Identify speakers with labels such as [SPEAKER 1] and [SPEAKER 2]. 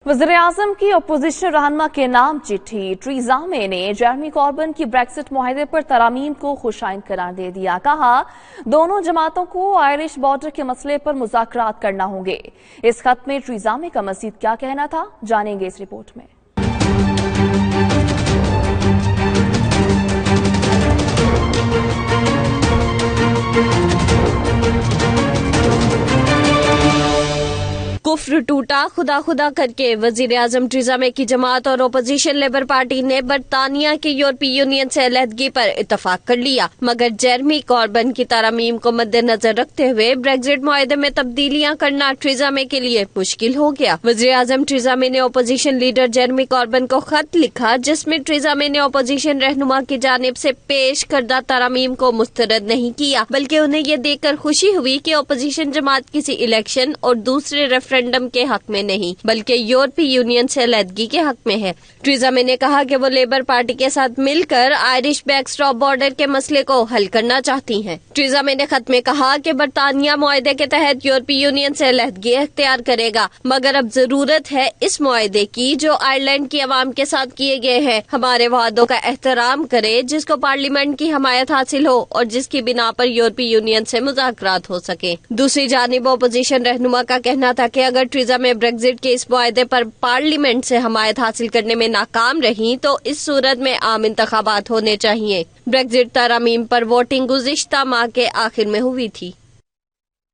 [SPEAKER 1] वज़ीर-ए-आज़म की अपोजिशन रहनुमा के नाम चिट्ठी टीरेज़ा मे ने जेरेमी कॉर्बिन की ब्रेक्सिट मुआहदे पर तरामीम को खुशाइन करार दे दिया। कहा दोनों जमातों को आयरिश बॉर्डर के मसले पर मुज़ाकरात करना होंगे। इस खत में टीरेज़ा मे का मज़ीद क्या कहना था, जानेंगे इस रिपोर्ट में।
[SPEAKER 2] कुफ्र टूटा खुदा खुदा करके वजीर आजम टीरेज़ा मे की जमात और अपोजिशन लेबर पार्टी ने बरतानिया की यूरोपीय यूनियन से अलहदगी पर इतफाक कर लिया, मगर जेरेमी कॉर्बिन की तरामीम को मद्देनजर रखते हुए ब्रेक्जिट मुआहदे में तब्दीलियां करना टीरेज़ा मे के लिए मुश्किल हो गया। वजीर आजम टीरेज़ा मे ने अपोजिशन लीडर जेरेमी कॉर्बिन को खत लिखा, जिसमें टीरेज़ा मे ने अपोजिशन रहनुमा की जानिब से पेश करदा तरामीम को मुस्तरद नहीं किया, बल्कि उन्हें यह देखकर खुशी हुई कि अपोजिशन जमात किसी इलेक्शन और दूसरे रेफरेंडम के हक में नहीं बल्कि यूरोपीय यूनियन से अलहदगी के हक में है। टीरेज़ा मे ने कहा कि वो लेबर पार्टी के साथ मिलकर आयरिश बैकस्टॉप बॉर्डर के मसले को हल करना चाहती हैं। टीरेज़ा मे ने खत में कहा कि बरतानिया मुआहदे के तहत यूरोपीय यूनियन से अलहदगी इख्तियार करेगा, मगर अब जरूरत है इस मुआहदे की जो आयरलैंड की आवाम के साथ किए गए हैं। हमारे वादों का एहतराम करे, जिसको पार्लियामेंट की हमायत हासिल हो और जिसकी बिना पर यूरोपीय यूनियन से मुज़ाकरात हो सके। दूसरी जानिब अपोजिशन रहनुमा का कहना था कि अगर टीरेज़ा मे ब्रेक्जिट के इस मुआहदे पर पार्लियामेंट से हमायत हासिल करने में नाकाम रही तो इस सूरत में आम इंतखाबात होने चाहिए। ब्रेक्जिट तरामीम पर वोटिंग गुज़िश्ता माह के आखिर में हुई थी।